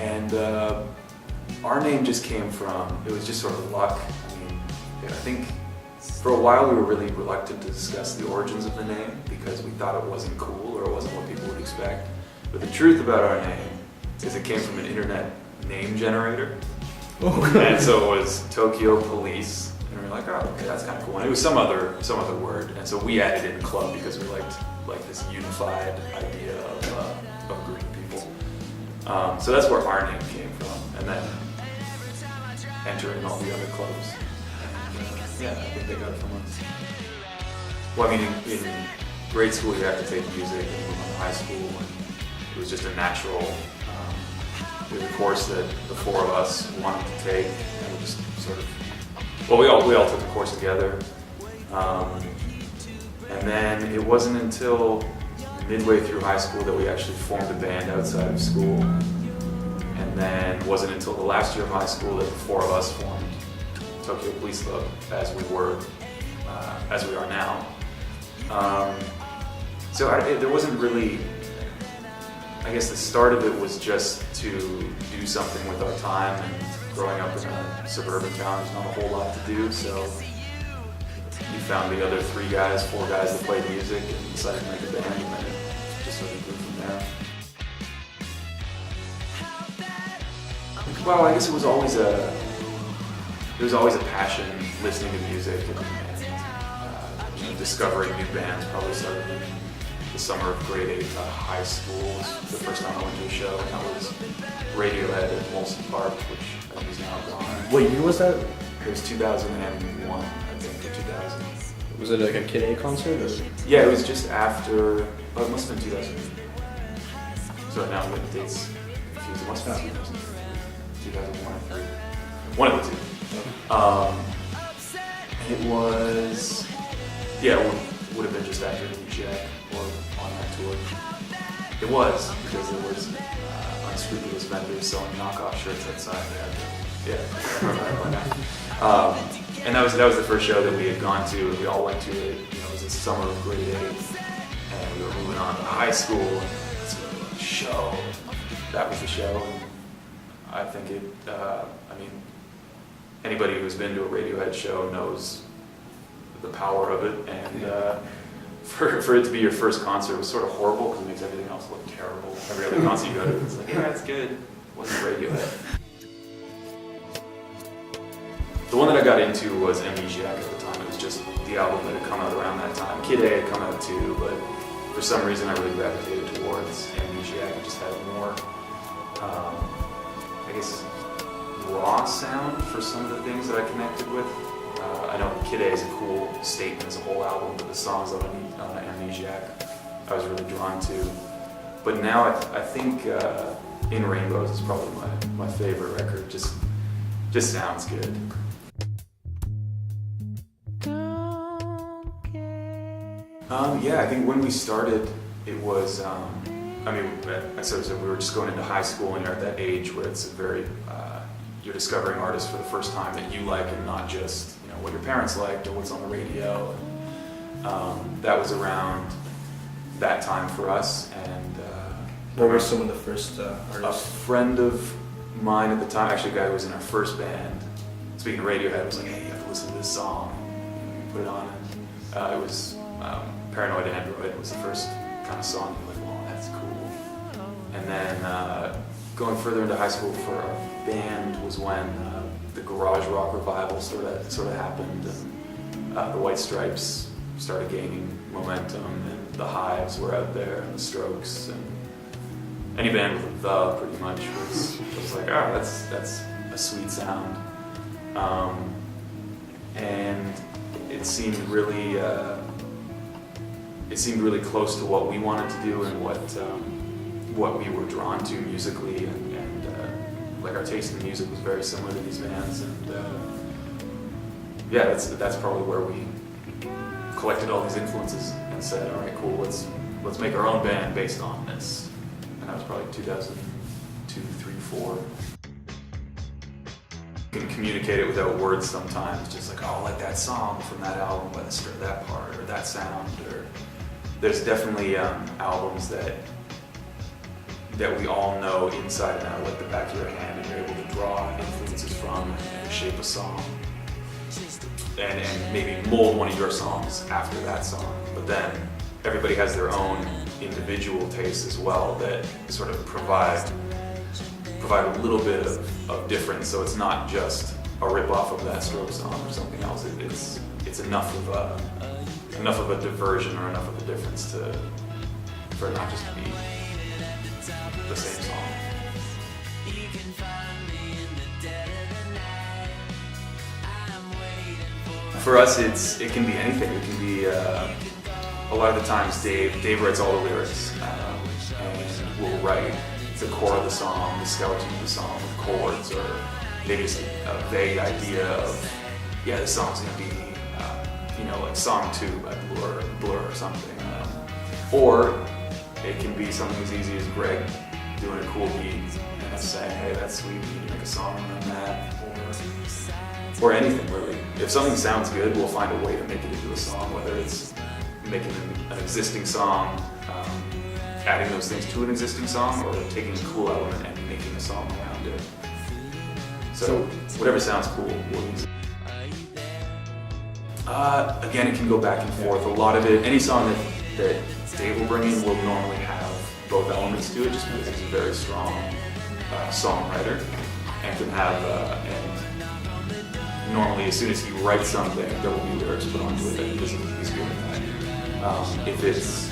And our name just came from, it was just sort of luck. I mean, I think for a while we were really reluctant to discuss the origins of the name because we thought it wasn't cool or it wasn't what people would expect. But the truth about our name is it came from an internet name generator. And so it was Tokyo Police. And we were like, oh, okay, that's kind of cool. And it was some other word. And so we added in club because we liked like this unified idea of a group of people. So that's where our name came from. And then entering all the other clubs. And, yeah, I think they got it from us. Well, I mean, in grade school you have to take music, and we went to high school, and it was just a natural. It was a course that the four of us wanted to take, and we just sort of. Well, we all took the course together, and then it wasn't until midway through high school that we actually formed a band outside of school, and then it wasn't until the last year of high school that the four of us formed Tokyo Police Club, as we are now. So there wasn't really. I guess the start of it was just to do something with our time, and growing up in a suburban town, there's not a whole lot to do, so you found the other four guys that played music and decided to make a band, and then it just sort of grew from there. Well, I guess it was always a passion listening to music and discovering new bands. Probably started in the summer of grade 8 to high school was the first time I went to a show, and that was Radiohead at Molson Park, which I think is now gone. What year was that? It was 2001, I think, or 2000. Was it like a Kid A concert? Or? Yeah, it was just after, it must have been 2000. So now I'm getting the dates confused. It must have been 2001 or 2003. One of the two. It was, yeah, it would have been just after Eugene or on that tour. It was, because there was unscrupulous vendors selling knockoff shirts outside there. Yeah, I remember that by now. And that was the first show that we had gone to, and we all went to it. It was the summer of grade 8, and we were moving on to high school, and let's go to a show. That was the show, and I think it, anybody who's been to a Radiohead show knows the power of it, and for it to be your first concert was sort of horrible because it makes everything else look terrible. Every other concert you go to, it's like, yeah, it's good. It wasn't Radiohead. The one that I got into was Amnesiac at the time. It was just the album that had come out around that time. Kid A had come out too, but for some reason I really gravitated towards Amnesiac. It just had more, I guess, raw sound for some of the things that I connected with. I know Kid A is a cool statement as a whole album, but the songs on Amnesiac I was really drawn to. But now I think In Rainbows is probably my favorite record. Just sounds good. Yeah, I think when we started, it was, I sort of said we were just going into high school, and you're at that age where it's a very, you're discovering artists for the first time that you like, and not just what your parents liked or what's on the radio. That was around that time for us. And what were some of the first artists? A friend of mine at the time, actually a guy who was in our first band, speaking of Radiohead, was like, hey, you have to listen to this song. And we put it on, and it was Paranoid Android was the first kind of song. You're like, well, that's cool. And then going further into high school for a band was when the garage rock revival sort of happened, and the White Stripes started gaining momentum, and the Hives were out there, and the Strokes, and any band with a "the" pretty much was like, oh, that's a sweet sound, and it seemed really close to what we wanted to do and what we were drawn to musically, and like our taste in music was very similar to these bands, and yeah, that's probably where we collected all these influences and said, all right, cool, let's make our own band based on this. And that was probably 2002, 3, 4. You can communicate it without words sometimes, just like, oh, I like that song from that album, let's start that part, or that sound, or there's definitely albums that that we all know inside and out, like the back of your hand, and you're able to draw influences from and shape a song. And maybe mold one of your songs after that song. But then everybody has their own individual tastes as well that sort of provide a little bit of difference. So it's not just a rip-off of that Stroke song or something else. It's enough of a diversion or enough of a difference for it not just to be the same song. For us, it can be anything. It can be a lot of the times Dave writes all the lyrics, and we'll write the core of the song, the skeleton of the song with chords, or maybe just a vague idea of, yeah, this song's gonna be, like song 2 by Blur or something. Or it can be something as easy as Greg doing a cool beat and us saying, hey, that's sweet, we need to make a song on that, or anything really. If something sounds good, we'll find a way to make it into a song, whether it's making an existing song, adding those things to an existing song, or taking a cool element and making a song around it. So whatever sounds cool, we'll use it. Again, it can go back and forth. A lot of it, any song that Dave will bring in will normally have both elements to it, just because he's a very strong songwriter, and can have, and normally as soon as he writes something, there will be lyrics put onto it, and he's good at that. If it's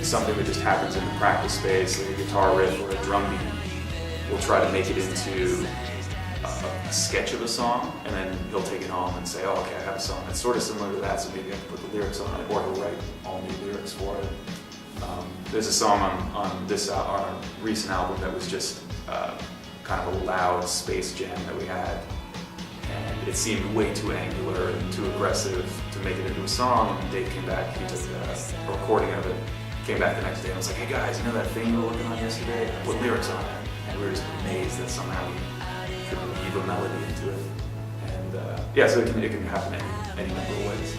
something that just happens in the practice space, like a guitar riff or a drum beat, we'll try to make it into a sketch of a song, and then he'll take it home and say, oh, okay, I have a song that's sort of similar to that, so maybe I can put the lyrics on it, or he'll write all new lyrics for it. There's a song on our recent album that was just kind of a loud space jam that we had, and it seemed way too angular and too aggressive to make it into a song, and Dave came back, he took a recording of it, came back the next day and was like, hey guys, you know that thing you were working on yesterday? I put lyrics on it. And we were just amazed that somehow we could weave a melody into it. And so it can happen any number of ways.